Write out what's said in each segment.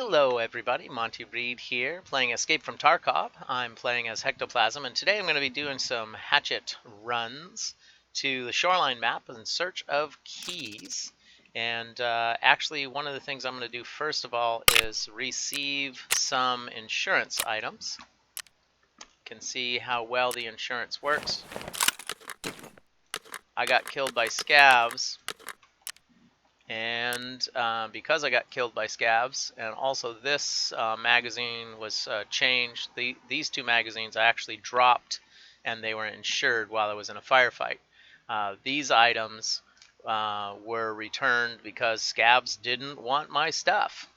Hello everybody, Monty Reed here, playing Escape from Tarkov. I'm playing as Hectoplasim, and today I'm going to be doing some Hatchet runs to the Shoreline map in search of keys. And actually, one of the things I'm going to do first of all is receive some insurance items. You can see how well the insurance works. I got killed by Scavs. And because I got killed by Scavs, and also this magazine was changed, these two magazines I actually dropped, and they were insured while I was in a firefight. These items were returned because Scavs didn't want my stuff.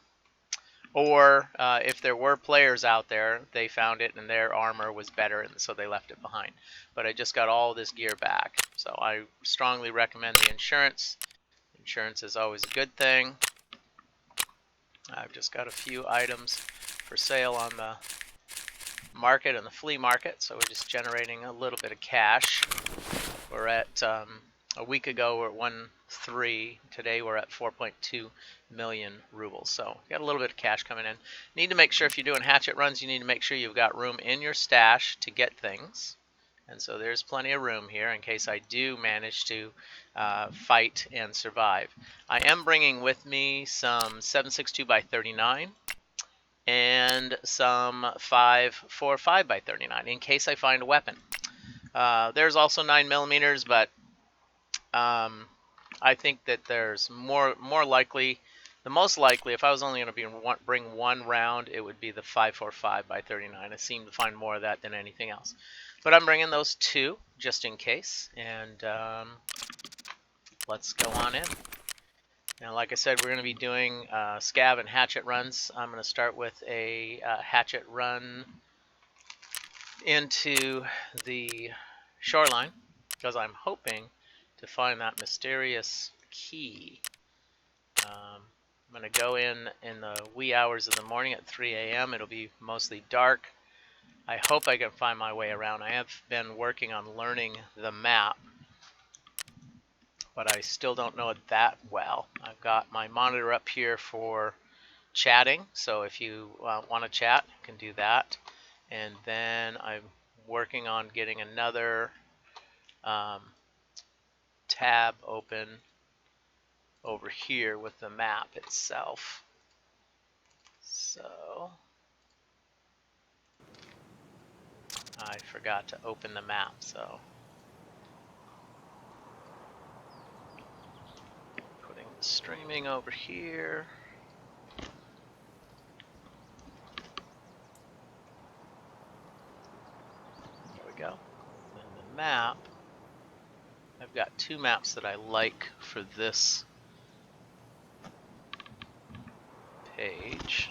Or if there were players out there, they found it and their armor was better, and so they left it behind. But I just got all this gear back. So I strongly recommend the insurance. Insurance is always a good thing. I've just got a few items for sale on the market and the flea market, so we're just generating a little bit of cash. We're at, a week ago we're at 1.3, today we're at 4.2 million rubles, so got a little bit of cash coming in. Need to make sure if you're doing hatchet runs, you need to make sure you've got room in your stash to get things. And so there's plenty of room here in case I do manage to fight and survive. I am bringing with me some 7.62x39 and some 5.45x39 in case I find a weapon. There's also 9mm, but I think that there's more likely, the most likely, if I was only going to bring one round, it would be the 5.45x39. I seem to find more of that than anything else. But I'm bringing those two just in case, and let's go on in. Now, like I said, we're going to be doing Scav and Hatchet runs. I'm going to start with a Hatchet run into the Shoreline because I'm hoping to find that mysterious key. I'm going to go in the wee hours of the morning at 3 a.m. It'll be mostly dark. I hope I can find my way around. I have been working on learning the map, but I still don't know it that well. I've got my monitor up here for chatting, so if you want to chat, you can do that. And then I'm working on getting another tab open over here with the map itself. So I forgot to open the map, so putting the streaming over here. There we go. And the map, I've got two maps that I like for this page.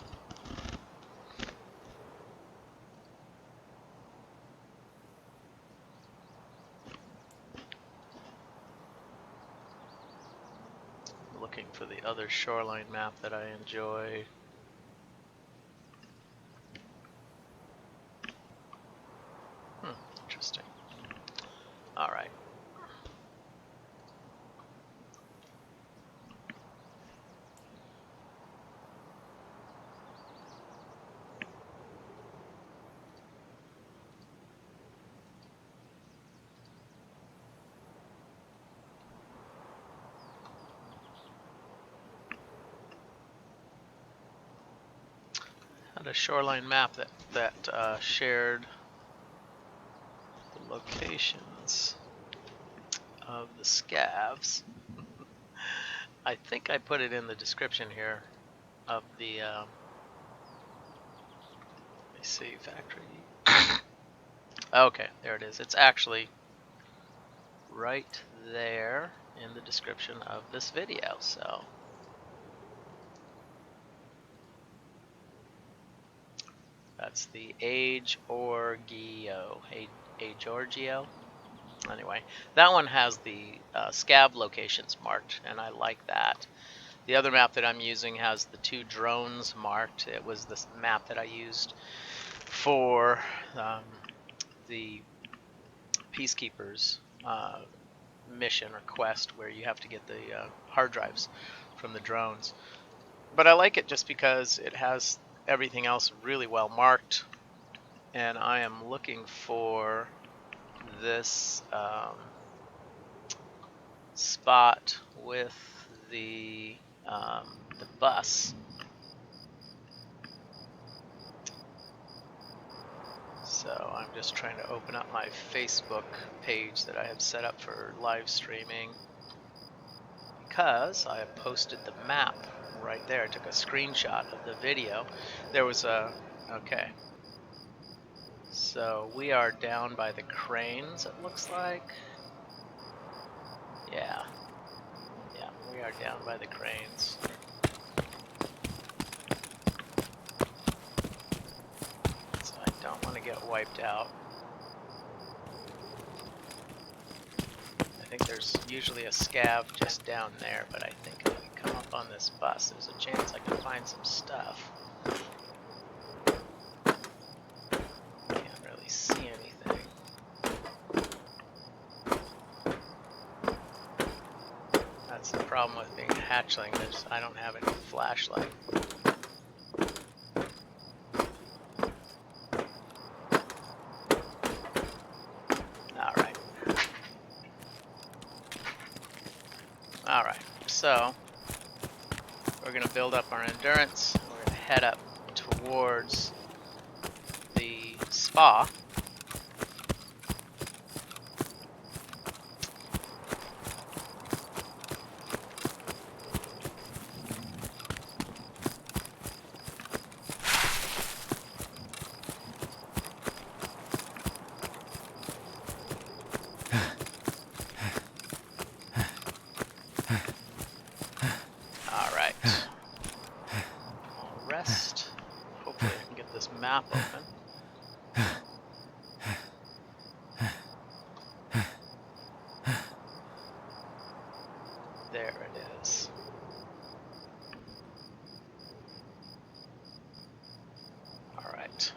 Looking for the other Shoreline map that I enjoy. Interesting. All right. Had a Shoreline map that shared the locations of the Scavs. I think I put it in the description here of the let me see, factory. Okay, there it is. It's actually right there in the description of this video, so that's the Age Orgio. Giorgio. Anyway, that one has the Scav locations marked, and I like that. The other map that I'm using has the two drones marked. It was the map that I used for the Peacekeepers mission or quest, where you have to get the hard drives from the drones. But I like it just because it has everything else really well marked, and I am looking for this spot with the bus. So I'm just trying to open up my Facebook page that I have set up for live streaming, because I have posted the map right there. I took a screenshot of the video. There was a, okay. So we are down by the cranes, it looks like. Yeah. Yeah, we are down by the cranes. So I don't want to get wiped out. I think there's usually a scav just down there, but I think if we come up on this bus, there's a chance I can find some stuff. Can't really see anything. That's the problem with being a hatchling. I don't have any flashlight. Alright. Alright, so we're going to build up our endurance. We're going to head up towards the spa. Hopefully I can get this map open. There it is. Alright.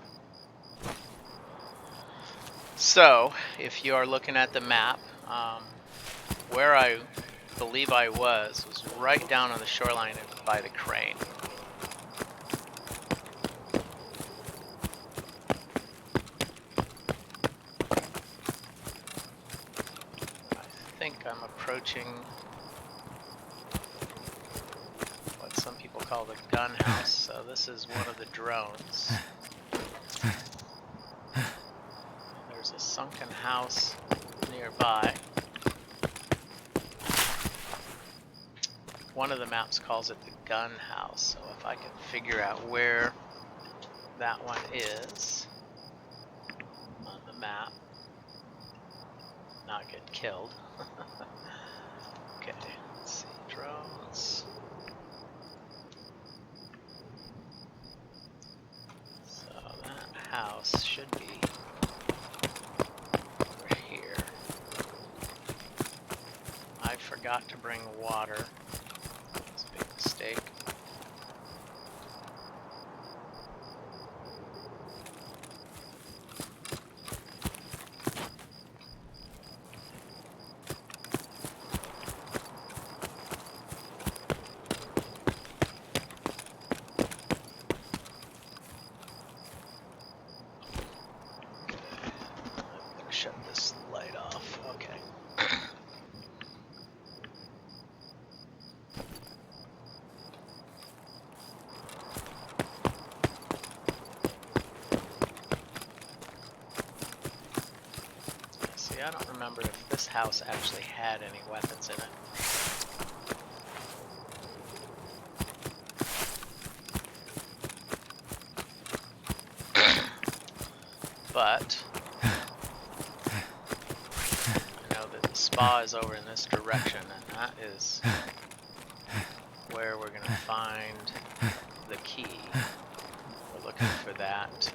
So, if you are looking at the map, where I believe I was right down on the shoreline by the crane. I think I'm approaching what some people call the gun house. So this is one of the drones. There's a sunken house nearby. One of the maps calls it the gun house, so if I can figure out where that one is on the map, not get killed. Okay, let's see, drones. So that house should be over here. I forgot to bring water. It's a big mistake. Shut this light off. Okay. See, I don't remember if this house actually had any weapons in it. But spa is over in this direction, and that is where we're going to find the key. We're looking for that.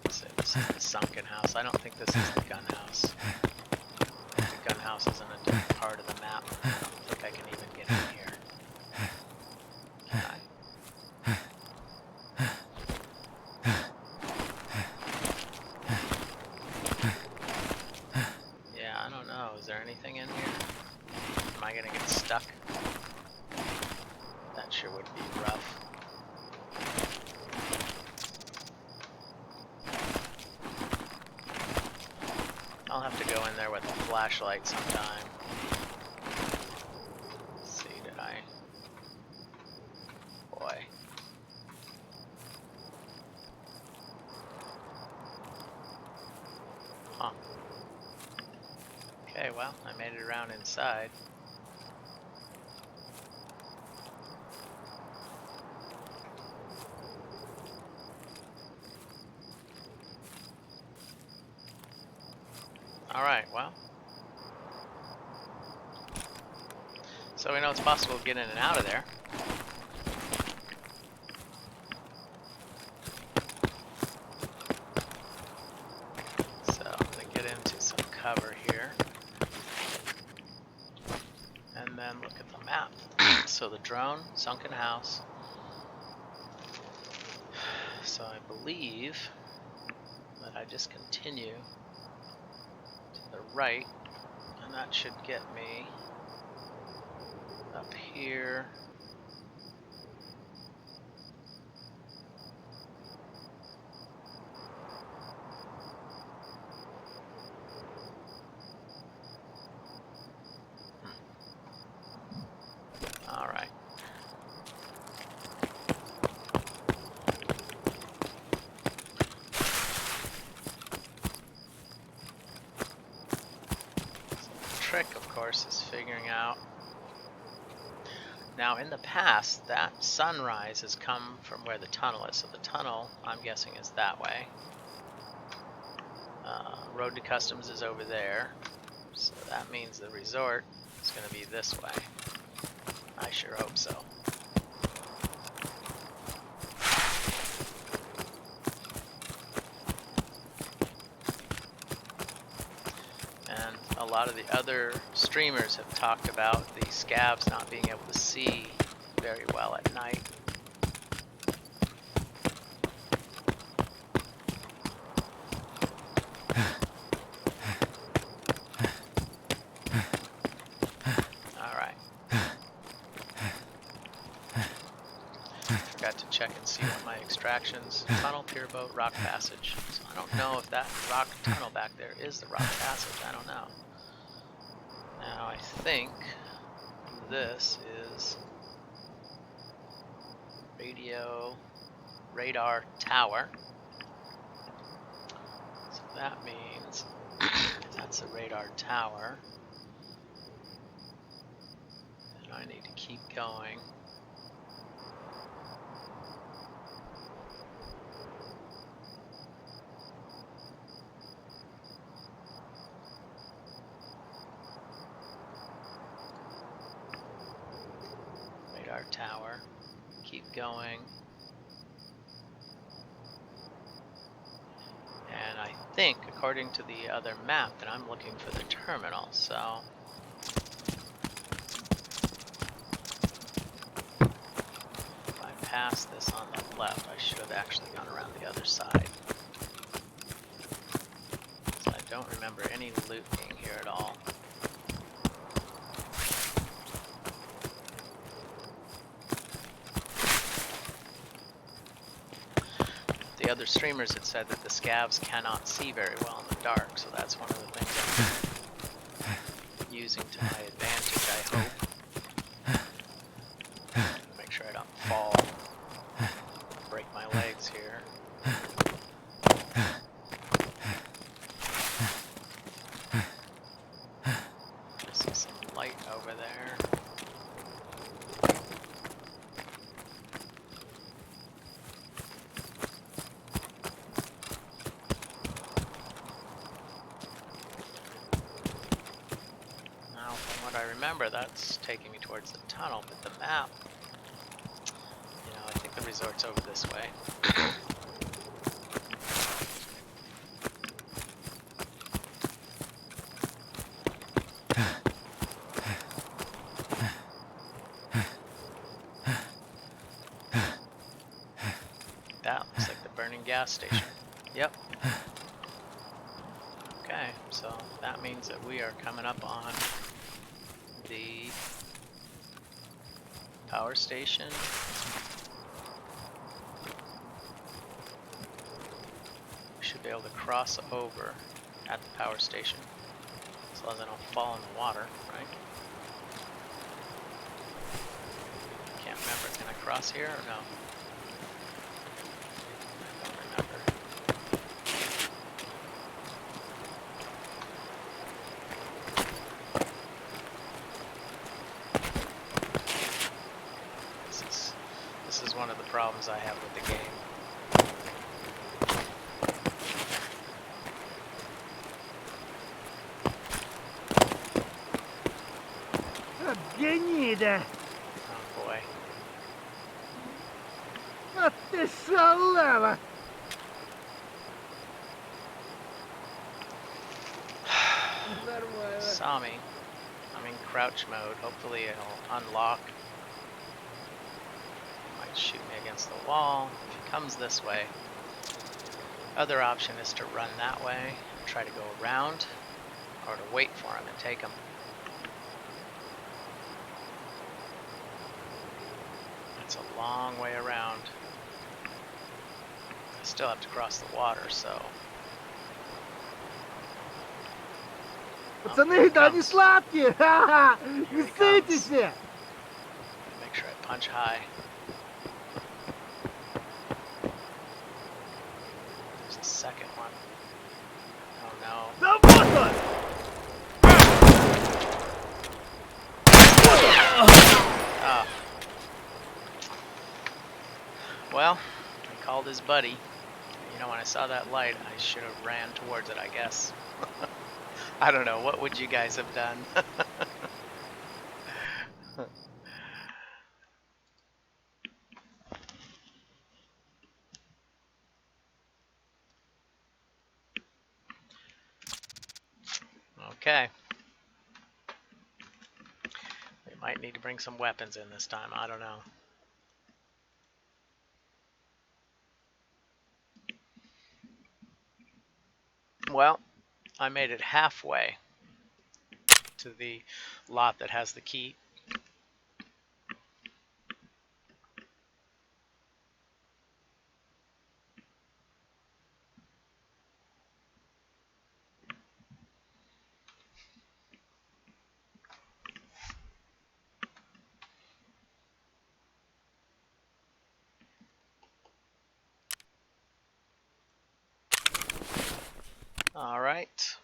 So this is the sunken house. I don't think this is the gun house. The gun house is in a different part of the map. I don't think I can even get in here. Can I? Is there anything in here? Am I gonna get stuck? That sure would be rough. I'll have to go in there with a flashlight sometime. Let's see, did I? Boy. Huh. Okay, well, I made it around inside. Alright, well. So we know it's possible to get in and out of there. So I'm going to get into some cover here. And then look at the map. So the drone, sunken house. So I believe that I just continue the right, and that should get me up here. All right. Trick, of course, is figuring out. Now, in the past, that sunrise has come from where the tunnel is. So the tunnel, I'm guessing, is that way. Road to Customs is over there. So that means the resort is going to be this way. I sure hope so. And a lot of the other streamers have talked about the scavs not being able to see very well at night. Alright. Forgot to check and see what my extractions. Tunnel, pier boat, rock passage. So I don't know if that rock tunnel back there is the rock passage. I don't know. Now I think this is radar tower. So that means that's a radar tower. And I need to keep going. Radar tower. Keep going. And I think, according to the other map, that I'm looking for the terminal, so if I pass this on the left, I should have actually gone around the other side. So I don't remember any loot being here at all. The other streamers had said that the scavs cannot see very well in the dark, so that's one of the things I'm using to my advantage, I hope. Make sure I don't fall, break my legs here. I see some light over there. Remember, that's taking me towards the tunnel, but the map, you know, I think the resort's over this way. That looks like the burning gas station. Yep. Okay, so that means that we are coming up on the power station. We should be able to cross over at the power station. As long as I don't fall in the water, right? Can't remember. Can I cross here or no? I don't remember. This is one of the problems I have with the game. Oh boy. Saw me. I'm in crouch mode. Hopefully it'll unlock. Might shoot me against the wall. If he comes this way. Other option is to run that way, try to go around, or to wait for him and take him. It's a long way around. I still have to cross the water, so... Пацаны, да не сладкие! Ха-ха! Не ссытесь! Make sure I punch high. There's a second one. Oh no. Да вот он! Ah. Well, he called his buddy. You know, when I saw that light, I should have ran towards it, I guess. I don't know. What would you guys have done? Okay. We might need to bring some weapons in this time. I don't know. Well, I made it halfway to the lot that has the key. All right.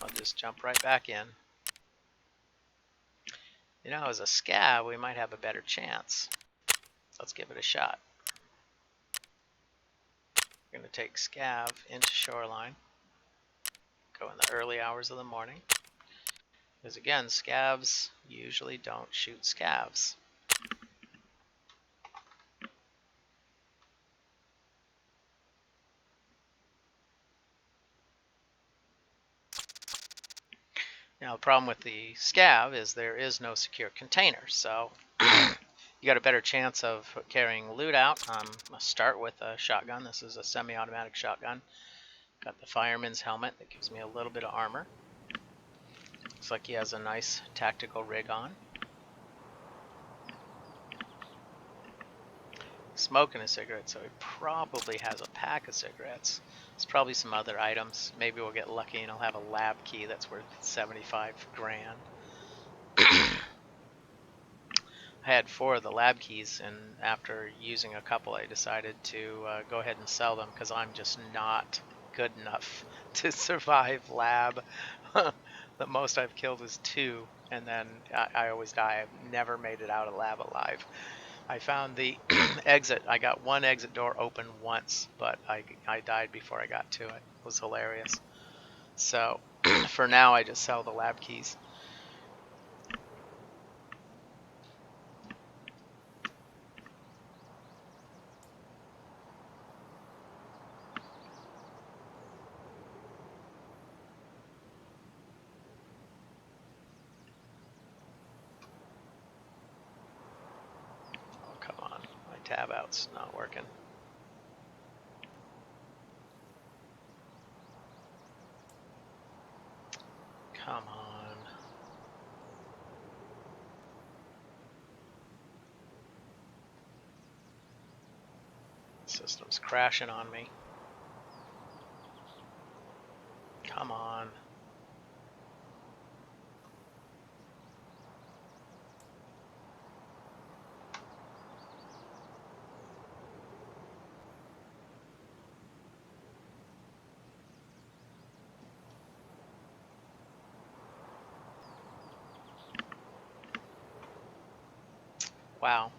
I'll just jump right back in. You know, as a scav, we might have a better chance. Let's give it a shot. We're going to take Scav into Shoreline. Go in the early hours of the morning. Because again, Scavs usually don't shoot Scavs. Now, the problem with the Scav is there is no secure container, so you got a better chance of carrying loot out. I'll start with a shotgun. This is a semi-automatic shotgun. Got the fireman's helmet that gives me a little bit of armor. Looks like he has a nice tactical rig on. Smoking a cigarette, so he probably has a pack of cigarettes. There's probably some other items. Maybe we'll get lucky and I'll have a lab key that's worth 75 grand. I had 4 of the lab keys, and after using a couple I decided to go ahead and sell them because I'm just not good enough to survive lab. The most I've killed is 2, and then I always die. I've never made it out of lab alive. I found the exit. I got one exit door open once, but I died before I got to it. It was hilarious. So for now, I just sell the lab keys. Tab out's not working. Come on. System's crashing on me. Come on. Wow.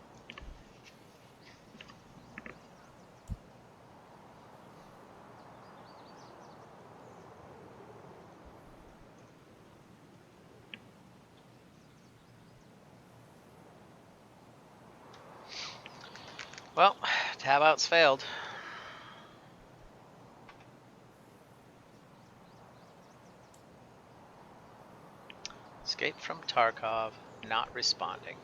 Well, tab outs failed. Escape from Tarkov, not responding.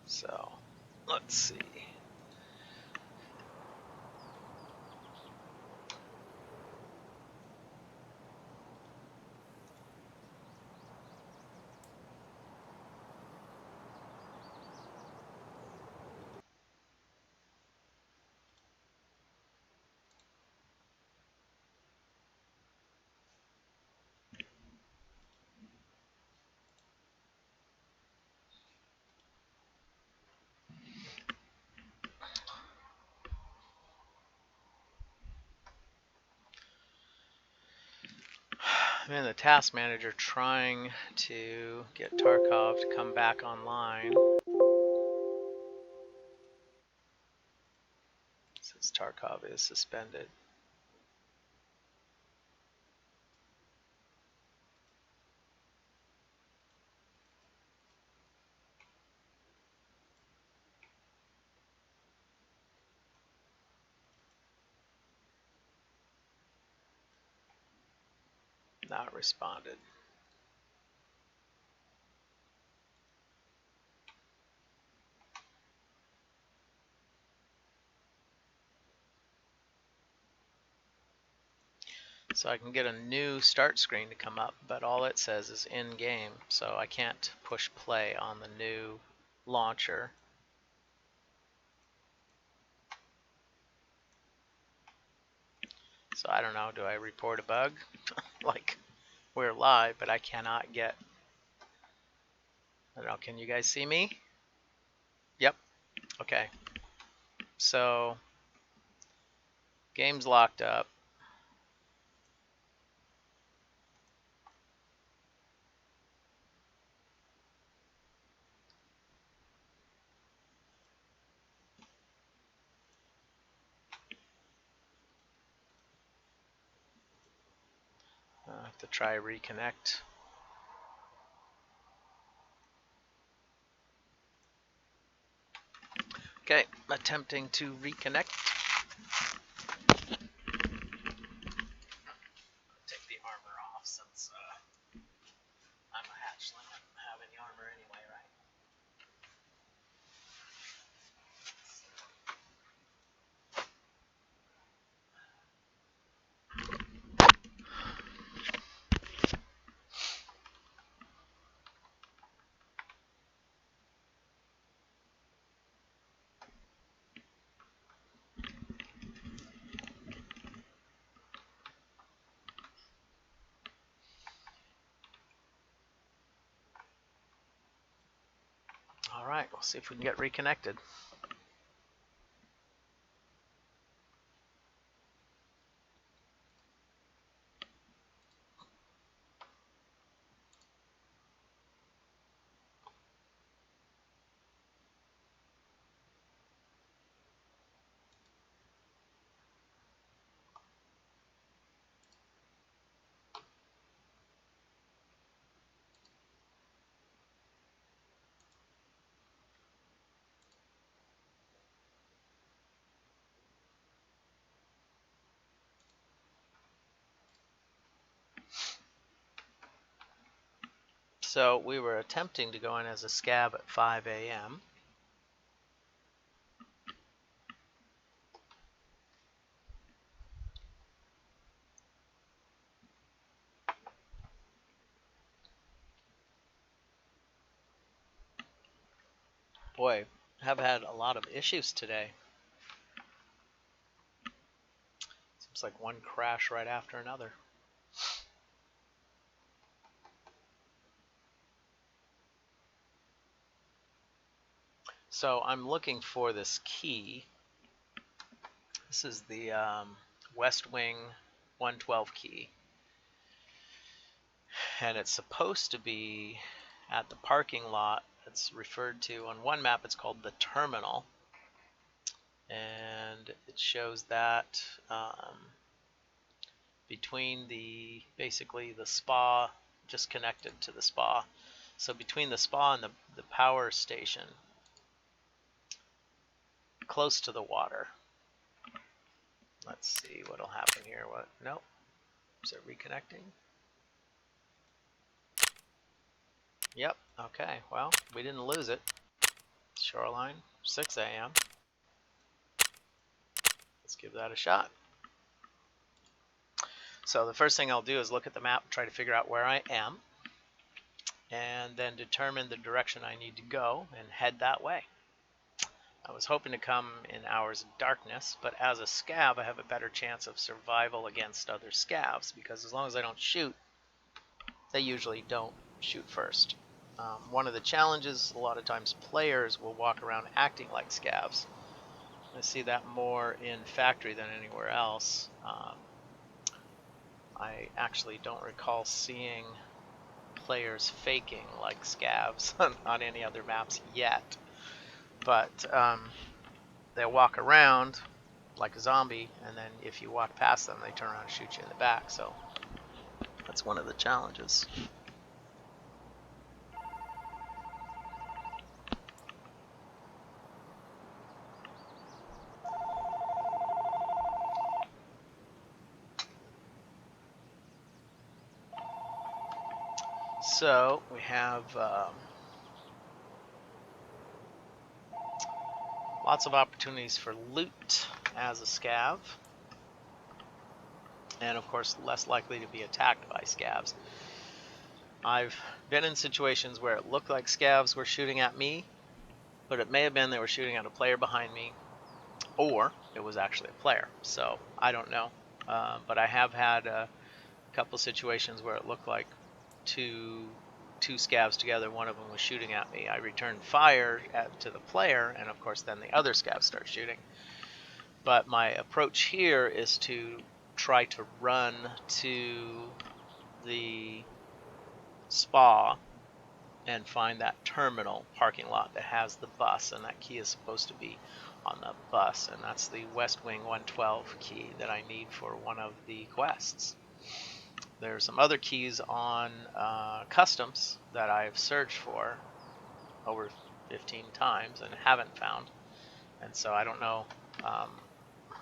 So, let's see. I'm in the task manager trying to get Tarkov to come back online. Since Tarkov is suspended. Not responded. So I can get a new start screen to come up, but all it says is in game, so I can't push play on the new launcher. So I don't know, do I report a bug? Like, we're live, but I cannot get, I don't know, can you guys see me? Yep, okay. So, game's locked up. I have to try reconnect. Okay, attempting to reconnect. Take the armor off since I'm a hatchling. I don't have any armor anyway, right? All right, we'll see if we can get reconnected. So we were attempting to go in as a scav at 5 a.m. Boy, have had a lot of issues today. Seems like one crash right after another. So I'm looking for this key. This is the West Wing 112 key. And it's supposed to be at the parking lot. It's referred to on one map, it's called the terminal. And it shows that between basically the spa, just connected to the spa. So between the spa and the power station, close to the water. Let's see what'll happen here. What? Nope. Is it reconnecting? Yep. Okay. Well, we didn't lose it. Shoreline, 6 a.m. Let's give that a shot. So the first thing I'll do is look at the map, try to figure out where I am, and then determine the direction I need to go and head that way. I was hoping to come in hours of darkness, but as a scav, I have a better chance of survival against other scavs, because as long as I don't shoot, they usually don't shoot first. One of the challenges, a lot of times players will walk around acting like scavs. I see that more in factory than anywhere else. I actually don't recall seeing players faking like scavs on any other maps yet. But they'll walk around like a zombie, and then if you walk past them, they turn around and shoot you in the back. So that's one of the challenges. So we have lots of opportunities for loot as a scav, and of course less likely to be attacked by scavs. I've been in situations where it looked like scavs were shooting at me, but it may have been they were shooting at a player behind me, or it was actually a player. So I don't know, but I have had a couple situations where it looked like two scavs together. One of them was shooting at me. I returned fire to the player, and of course then the other scav starts shooting. But my approach here is to try to run to the spa and find that terminal parking lot that has the bus, and that key is supposed to be on the bus, and that's the West Wing 112 key that I need for one of the quests. There are some other keys on customs that I've searched for over 15 times and haven't found, and so I don't know. I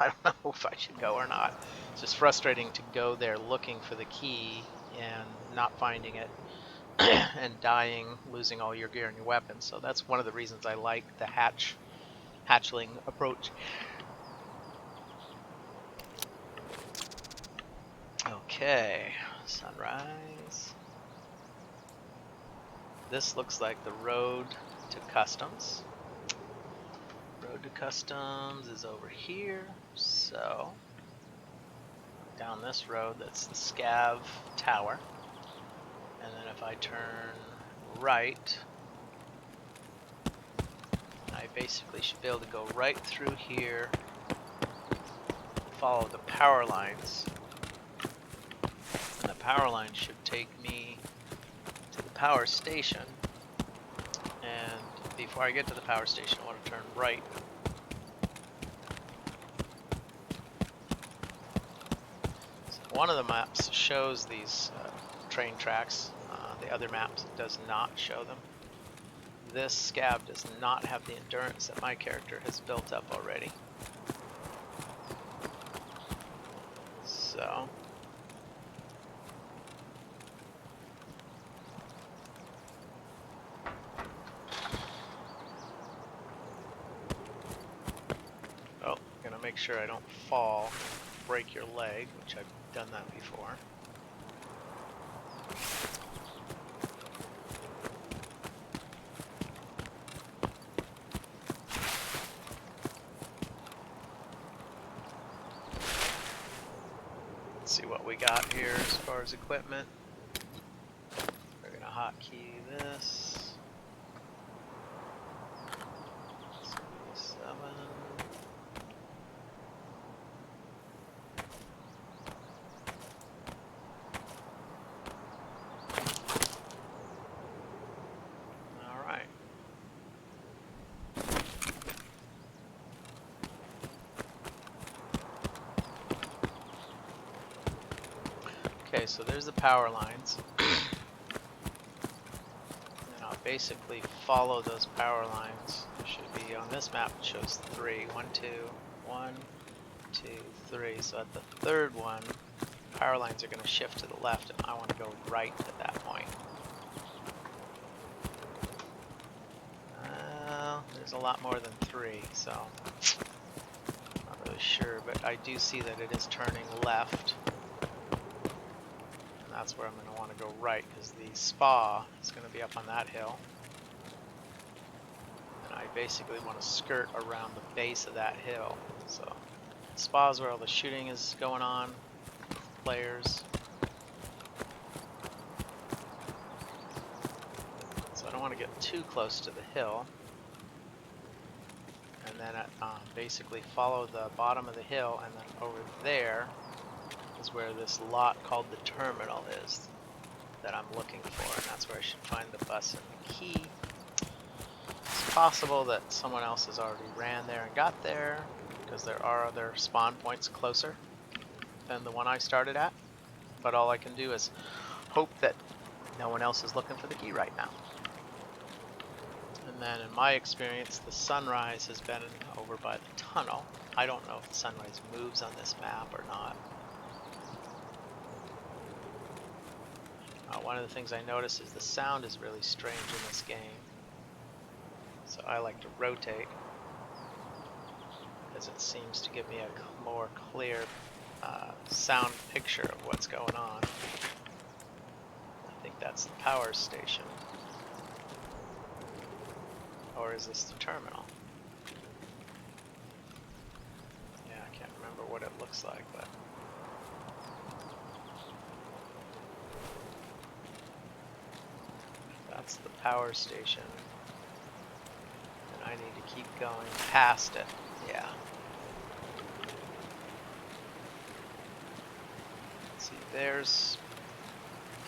don't know if I should go or not. It's just frustrating to go there looking for the key and not finding it and dying, losing all your gear and your weapons. So that's one of the reasons I like the hatchling approach. Okay, sunrise. This looks like the road to customs. Road to customs is over here, so down this road, that's the Scav Tower. And then if I turn right, I basically should be able to go right through here, follow the power lines, and the power line should take me to the power station. And before I get to the power station, I want to turn right. So one of the maps shows these train tracks. The other maps does not show them. This scav does not have the endurance that my character has built up already. So gonna make sure I don't fall, break your leg, which I've done that before. we got here as far as equipment. We're gonna hotkey this. 7. All right. Okay, so there's the power lines. And I'll basically follow those power lines. It should be on this map, it shows 3. 1, 2, 1, 2, 3. So at the third one, power lines are going to shift to the left, and I want to go right at that point. There's a lot more than 3, so I'm not really sure, but I do see that it is turning left. And that's where I'm going to want to go right, because the spa is going to be up on that hill. And I basically want to skirt around the base of that hill. So the spa is where all the shooting is going on, players. So I don't want to get too close to the hill. And then basically follow the bottom of the hill, and then over there is where this lot called the terminal is that I'm looking for, and that's where I should find the bus and the key. It's possible that someone else has already ran there and got there, because there are other spawn points closer than the one I started at, but all I can do is hope that no one else is looking for the key right now. And then in my experience, the sunrise has been over by the tunnel. I don't know if the sunrise moves on this map or not. One of the things I notice is the sound is really strange in this game. So I like to rotate, because it seems to give me a more clear sound picture of what's going on. I think that's the power station. Or is this the terminal? Yeah, I can't remember what it looks like, but that's the power station. And I need to keep going past it. Yeah. Let's see, there's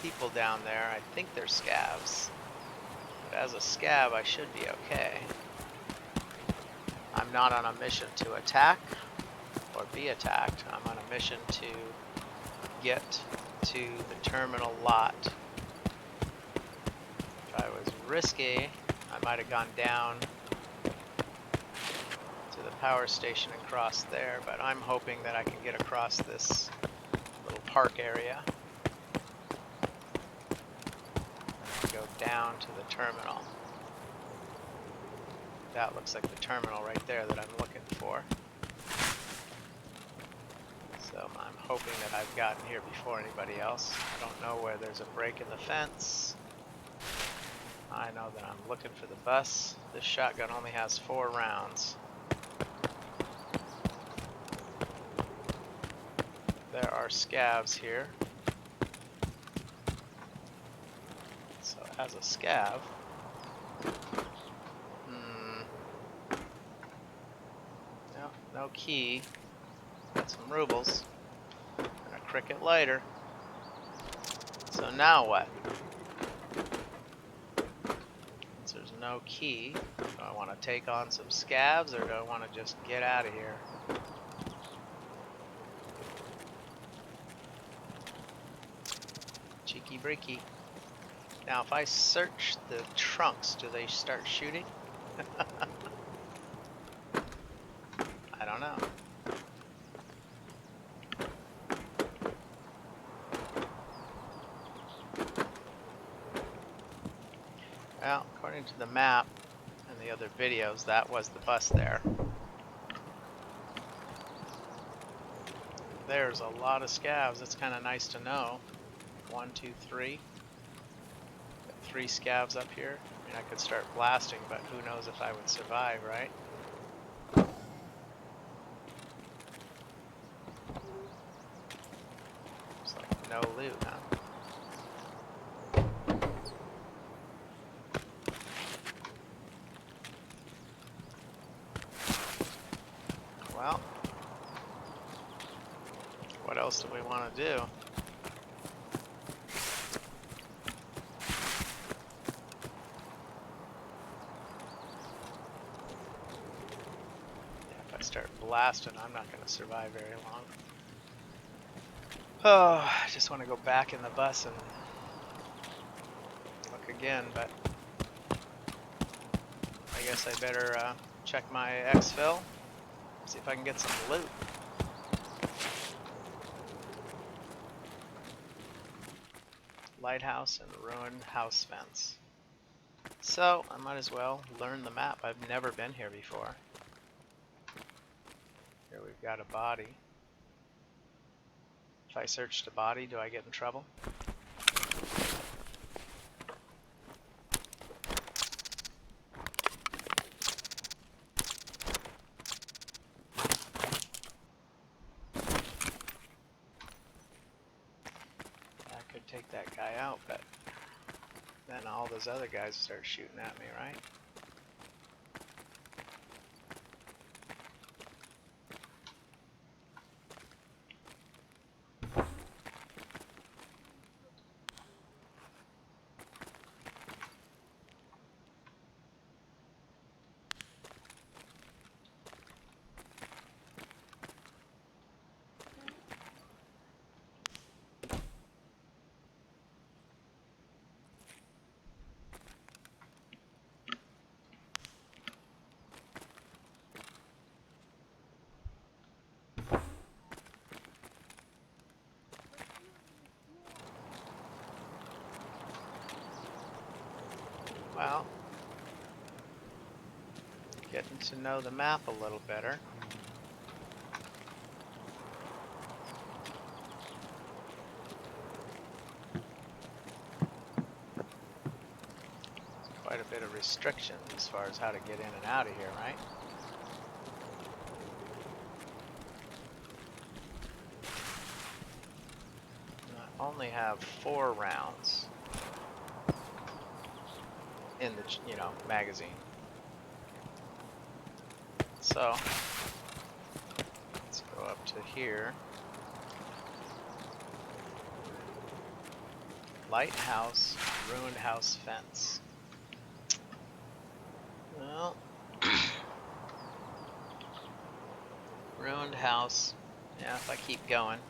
people down there. I think they're scavs. But as a scav, I should be okay. I'm not on a mission to attack or be attacked. I'm on a mission to get to the terminal lot. If I was risky, I might have gone down to the power station and crossed there, but I'm hoping that I can get across this little park area and go down to the terminal. That looks like the terminal right there that I'm looking for. So I'm hoping that I've gotten here before anybody else. I don't know where there's a break in the fence. I know that I'm looking for the bus. This shotgun only has 4 rounds. There are scavs here. So as a scav, no key. Got some rubles and a cricket lighter. So now what? Since there's no key, do I want to take on some scavs, or do I want to just get out of here? Cheeky breaky. Now if I search the trunks, do they start shooting? I don't know. Well, according to the map and the other videos, that was the bus there. There's a lot of scavs. It's kind of nice to know. 1, 2, 3. Got 3 scavs up here. I mean, I could start blasting, but who knows if I would survive, right? So no loot, huh? Well, what else do we want to do? If I start blasting, I'm not going to survive very long. Oh, I just want to go back in the bus and look again, but I guess I better check my exfil, see if I can get some loot. Lighthouse and ruined house fence. So I might as well learn the map. I've never been here before. Here we've got a body. If I search the body, do I get in trouble? I could take that guy out, but then all those other guys start shooting at me, right? Well, getting to know the map a little better. Quite a bit of restrictions as far as how to get in and out of here, right? I only have 4 rounds in the, magazine. So let's go up to here. Lighthouse, ruined house fence. Well, ruined house. Yeah, if I keep going.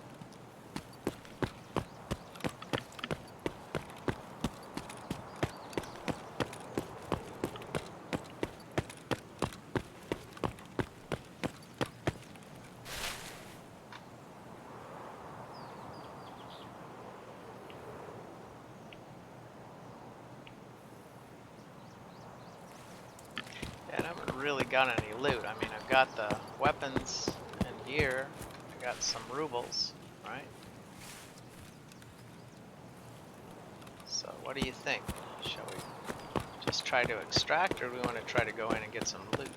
And I haven't really got any loot. I mean, I've got the weapons and gear. I got some rubles, right? So what do you think? Shall we just try to extract, or do we want to try to go in and get some loot?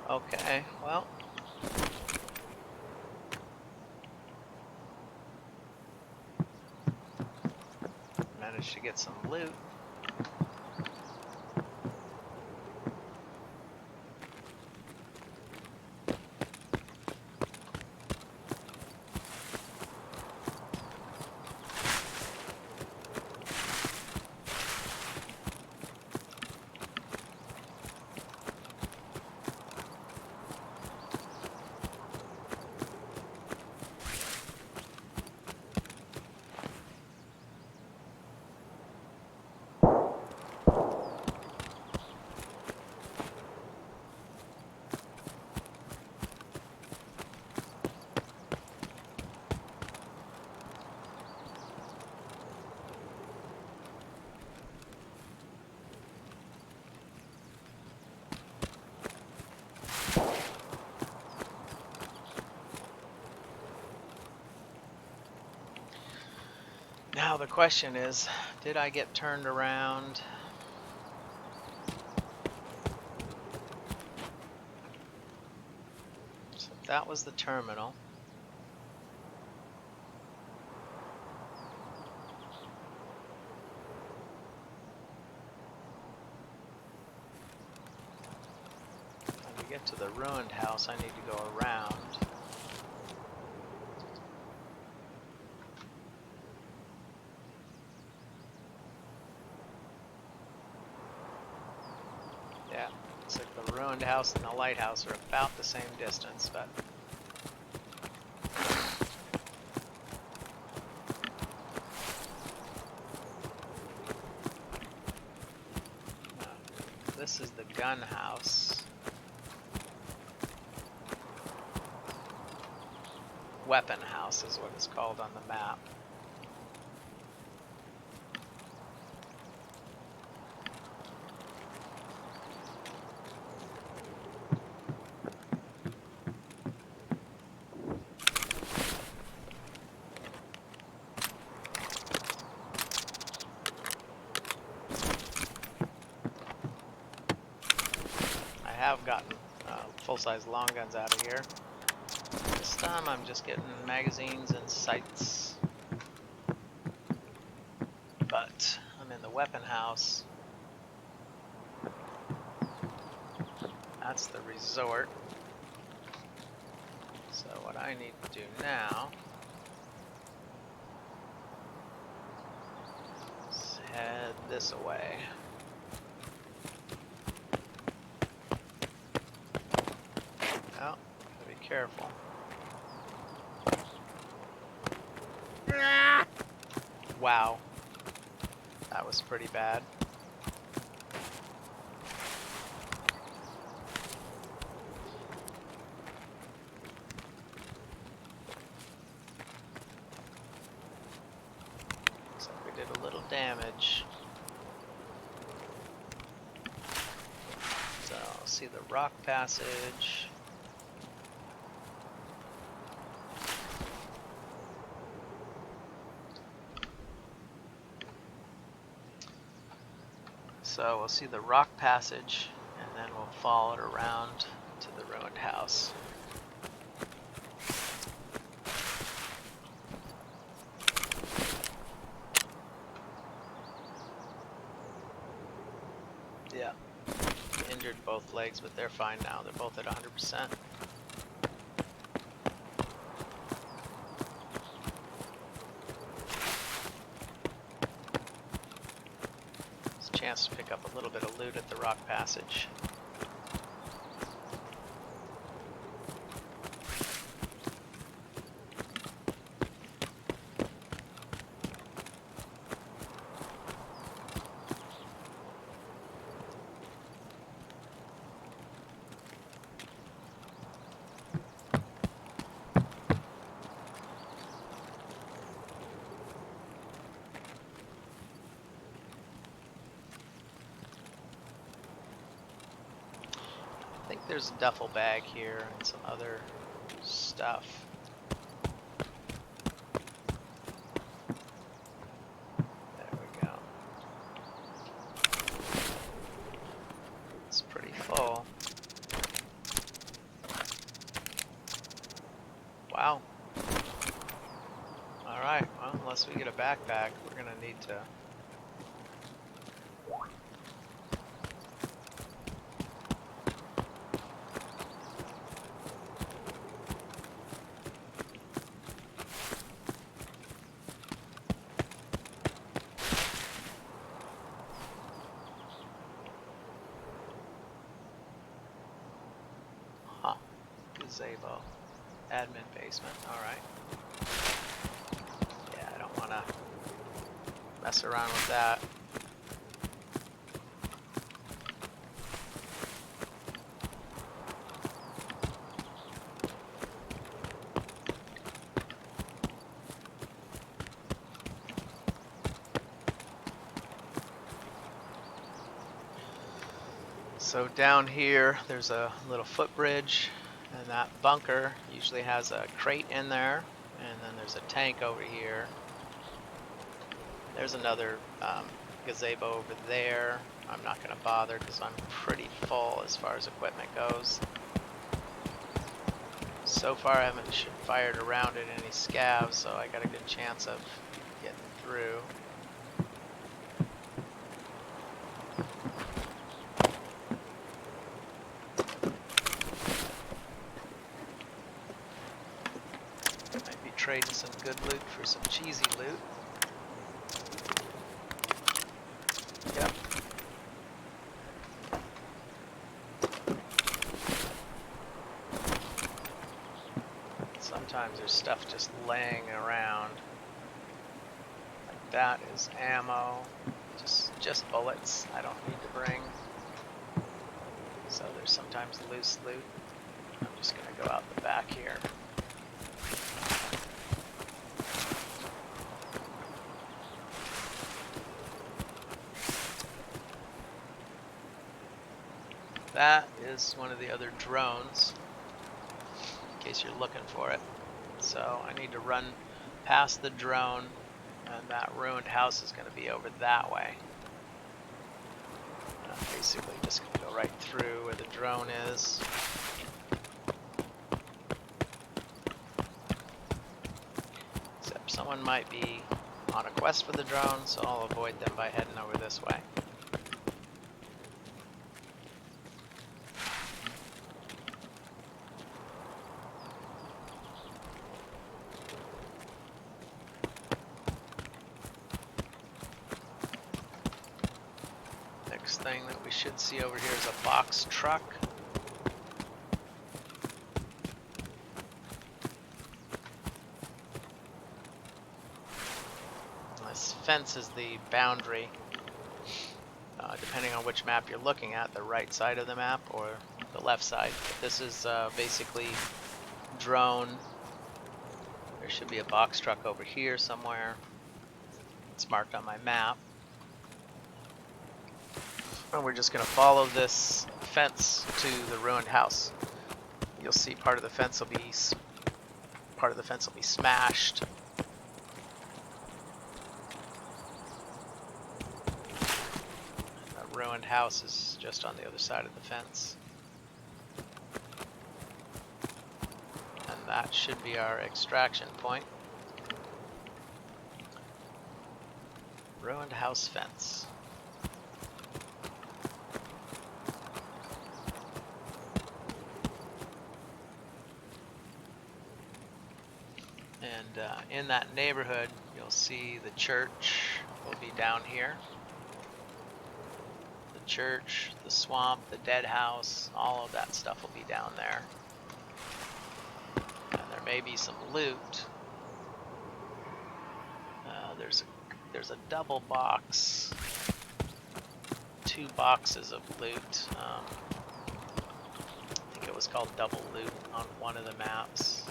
Okay, well, managed to get some loot. Now the question is, did I get turned around? So that was the terminal. When we get to the ruined house, I need to go around. Yeah, looks like the ruined house and the lighthouse are about the same distance, but this is the gun house. Weapon house is what it's called on the map. I have gotten full-size long guns out of here. This time I'm just getting magazines and sights. But I'm in the weapon house. That's the resort. So what I need to do now is head this way. Oh, gotta be careful. Wow. That was pretty bad. Looks like we did a little damage. So I'll see the rock passage. So we'll see the rock passage, and then we'll follow it around to the ruined house. Yeah, injured both legs, but they're fine now. They're both at 100%. Chance to pick up a little bit of loot at the rock passage. I think there's a duffel bag here and some other stuff. There we go. It's pretty full. Wow. Alright, well, unless we get a backpack, we're gonna need to gazebo. Admin basement, alright. Yeah, I don't want to mess around with that. So down here, there's a little footbridge, and that bunker usually has a crate in there, and then there's a tank over here. there's another gazebo over there. I'm not going to bother because I'm pretty full as far as equipment goes. So far I haven't fired around at any scavs, so I got a good chance of getting through. Might be trading some good loot for some cheesy loot. Yep. Sometimes there's stuff just laying around. Like that is ammo. Just bullets I don't need to bring. So there's sometimes loose loot. I'm just gonna go out the back here. That is one of the other drones, in case you're looking for it. So I need to run past the drone, and that ruined house is going to be over that way. And I'm basically just going to go right through where the drone is. Except someone might be on a quest for the drone, so I'll avoid them by heading over this way. Next thing that we should see over here is a box truck. This fence is the boundary, depending on which map you're looking at, the right side of the map or the left side. But this is basically drone. There should be a box truck over here somewhere. It's marked on my map. And we're just going to follow this fence to the ruined house. You'll see part of the fence will be smashed. The ruined house is just on the other side of the fence. And that should be our extraction point. Ruined house fence. And in that neighborhood, you'll see the church will be down here. The church, the swamp, the dead house, all of that stuff will be down there. And there may be some loot. There's a double box. 2 boxes of loot. I think it was called double loot on one of the maps.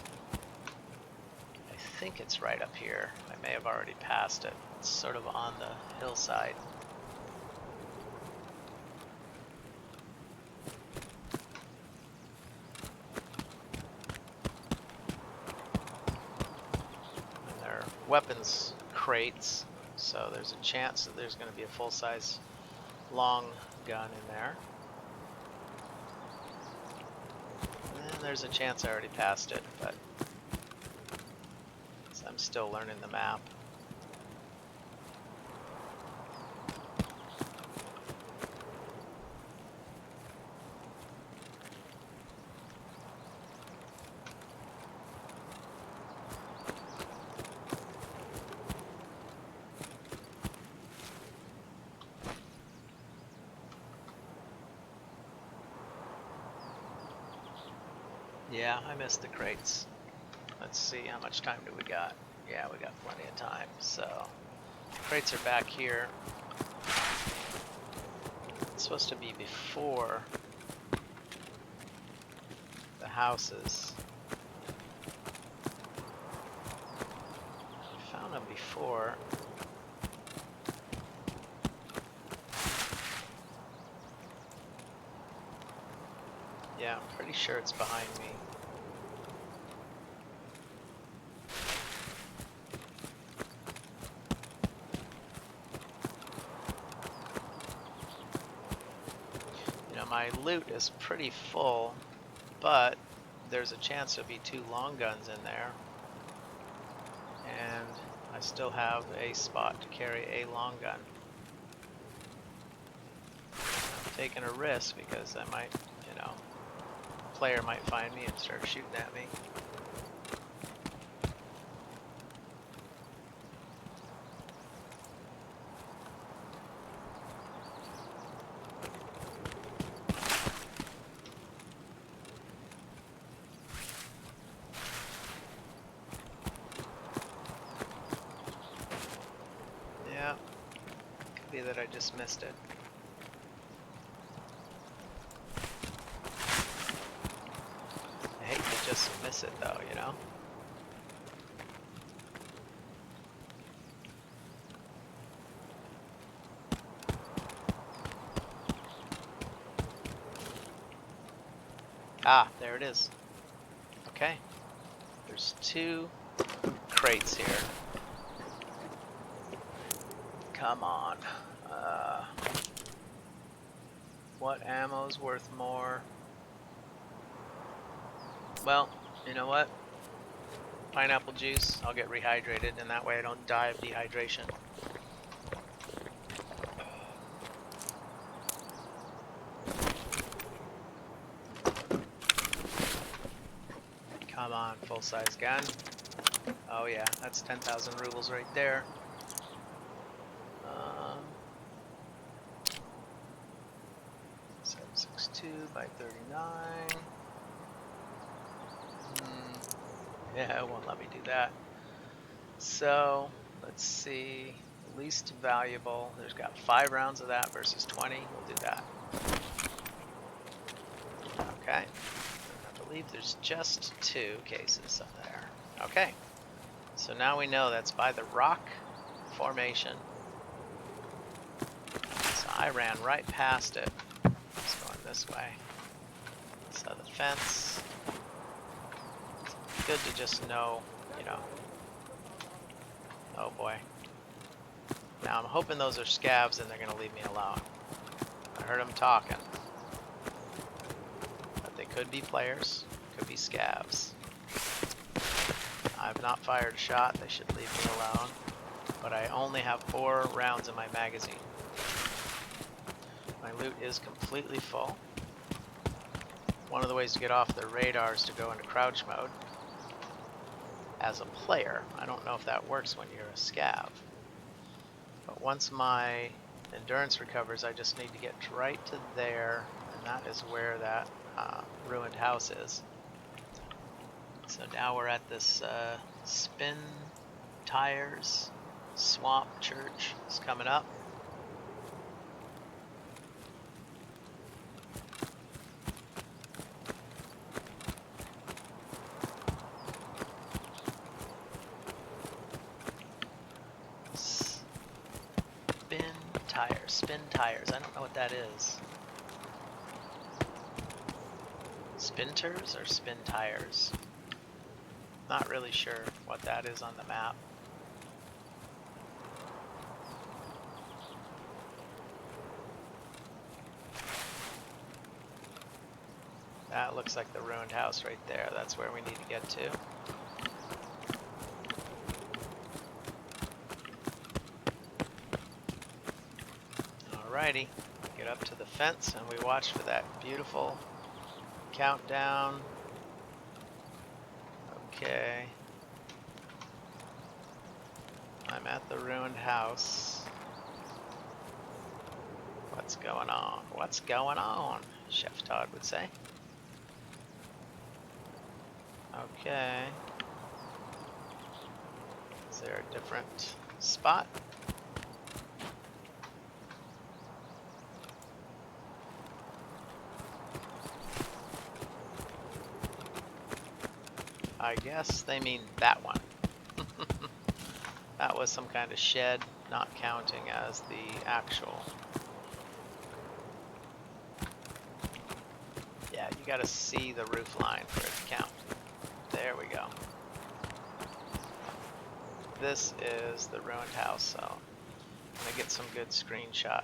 I think it's right up here. I may have already passed it. It's sort of on the hillside. And there are weapons crates, so there's a chance that there's going to be a full-size long gun in there. And there's a chance I already passed it, but I'm still learning the map. Yeah, I missed the crates. Let's see, how much time do we got? Yeah, we got plenty of time. So, crates are back here. It's supposed to be before the houses. I found them before. Yeah, I'm pretty sure it's behind me. Now my loot is pretty full, but there's a chance there'll be 2 long guns in there. And I still have a spot to carry a long gun. I'm taking a risk because I might, you know, a player might find me and start shooting at me. Yeah, could be that I just missed it. I hate to just miss it though, you know? Ah, there it is. Okay. There's 2 crates here. Come on. What ammo's worth more? Well, you know what? Pineapple juice. I'll get rehydrated, and that way I don't die of dehydration. Come on, full-size gun. Oh yeah, that's 10,000 rubles right there. 762 by 39. Yeah, it won't let me do that. So, let's see. Least valuable. There's got 5 rounds of that versus 20. We'll do that. Okay. I believe there's just 2 cases up there. Okay. So now we know that's by the rock formation. So I ran right past it. It's going this way. So the fence. It's good to just know, you know. Oh boy. Now I'm hoping those are scavs and they're going to leave me alone. I heard them talking. But they could be players. Could be scavs. I've not fired a shot. They should leave me alone. But I only have 4 rounds in my magazine. My loot is completely full. One of the ways to get off the radar is to go into crouch mode. As a player, I don't know if that works when you're a scav. But once my endurance recovers, I just need to get right to there, and that is where that ruined house is. So now we're at this Spin Tires Swamp Church. It's coming up. Spin tires. I don't know what that is. Spinters or spin tires? Not really sure what that is on the map. That looks like the ruined house right there. That's where we need to get to. Alrighty, get up to the fence and we watch for that beautiful countdown. Okay. I'm at the ruined house. What's going on? What's going on? Chef Todd would say. Okay. Is there a different spot? I guess they mean that one. That was some kind of shed, not counting as the actual. Yeah, you gotta see the roof line for it to count. There we go. This is the ruined house, so I'm gonna get some good screenshot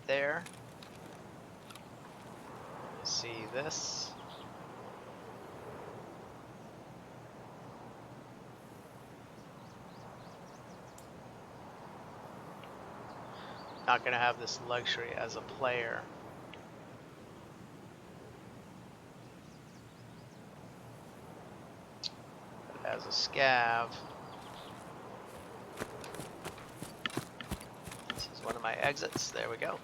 there. see this. Not going to have this luxury as a player. But as a scav, this is one of my exits. There we go.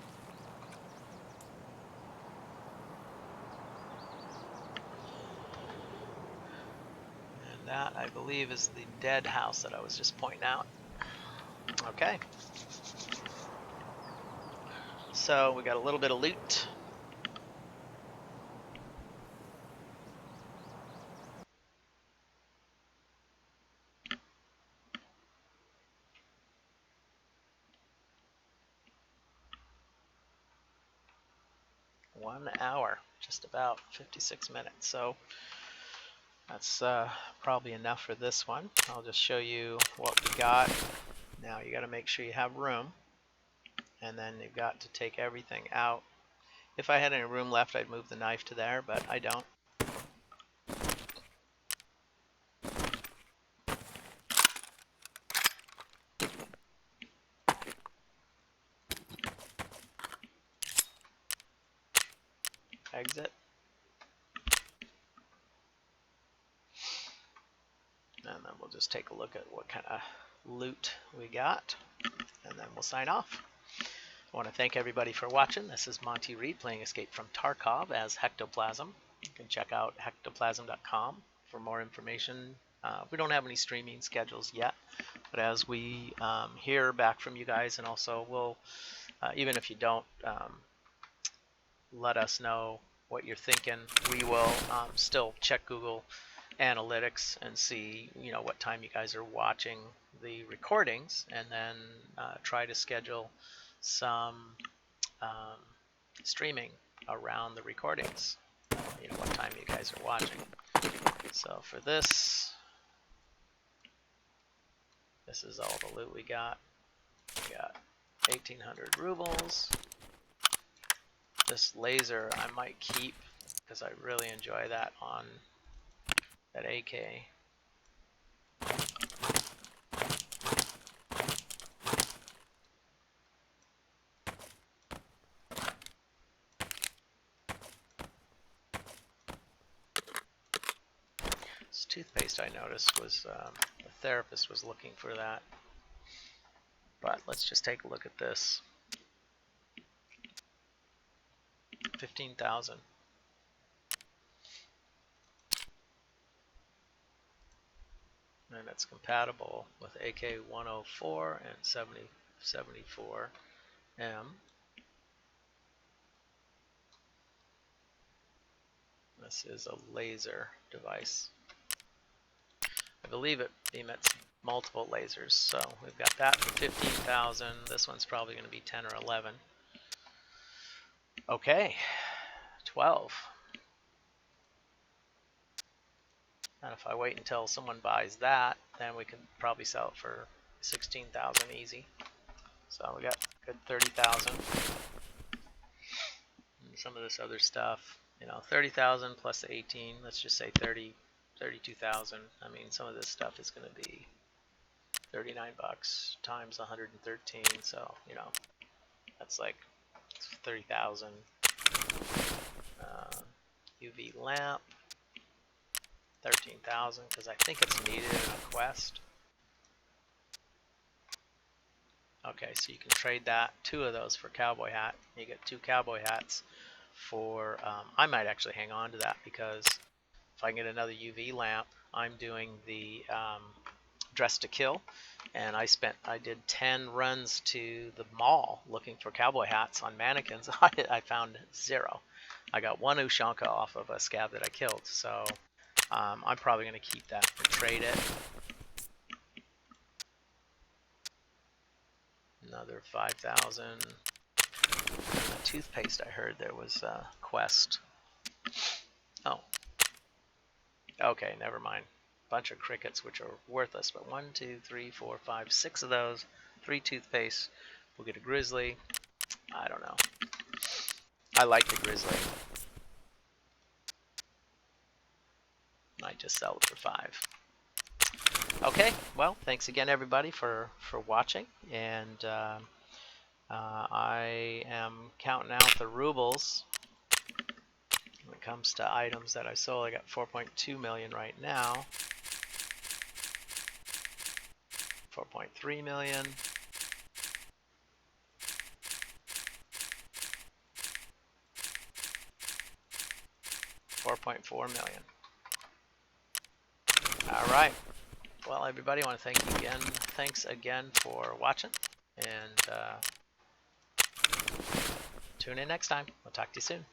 And that, I believe, is the dead house that I was just pointing out. Okay. So we got a little bit of loot. One hour, just about 56 minutes. So that's probably enough for this one. I'll just show you what we got. Now you got to make sure you have room, and then you've got to take everything out. If I had any room left, I'd move the knife to there, but I don't. Exit. And then we'll just take a look at what kind of loot we got, and then we'll sign off. I want to thank everybody for watching. This is Monty Reed playing Escape from Tarkov as Hectoplasim. You can check out hectoplasim.com for more information. We don't have any streaming schedules yet, but as we hear back from you guys, and also we'll, even if you don't, let us know what you're thinking. We will still check Google Analytics and see, what time you guys are watching the recordings, and then try to schedule some streaming around the recordings. What time you guys are watching. So for this is all the loot we got. We got 1,800 rubles. This laser I might keep because I really enjoy that on that AK. This toothpaste I noticed was the therapist was looking for that. But let's just take a look at this. 15,000. And it's compatible with AK-104 and 7074M. This is a laser device. I believe it emits multiple lasers, so we've got that for 15,000. This one's probably going to be 10 or 11. Okay, 12. And if I wait until someone buys that, then we can probably sell it for 16,000 easy. So we got a good 30,000. And some of this other stuff, 30,000 plus the 18, let's just say 32,000. I mean, some of this stuff is going to be 39 bucks times 113, so, that's like 30,000. UV lamp, 13,000, because I think it's needed in a quest. Okay, so you can trade that, 2 of those for cowboy hat. You get 2 cowboy hats for, I might actually hang on to that, because if I can get another UV lamp, I'm doing the dress to kill, and I did 10 runs to the mall looking for cowboy hats on mannequins. I found 0. I got 1 Ushanka off of a scav that I killed, so I'm probably going to keep that and trade it. Another 5,000. The toothpaste, I heard there was a quest. Oh. Okay, never mind. Bunch of crickets, which are worthless, but 1, 2, 3, 4, 5, 6 of those. 3 toothpaste. We'll get a grizzly. I don't know. I like the grizzly. just sell it for 5. Okay, well, thanks again, everybody, for watching, and I am counting out the rubles. When it comes to items that I sold, I got 4.2 million right now. 4.3 million. 4.4 million. All right. Well, everybody, I want to thank you again. Thanks again for watching, and tune in next time. We'll talk to you soon.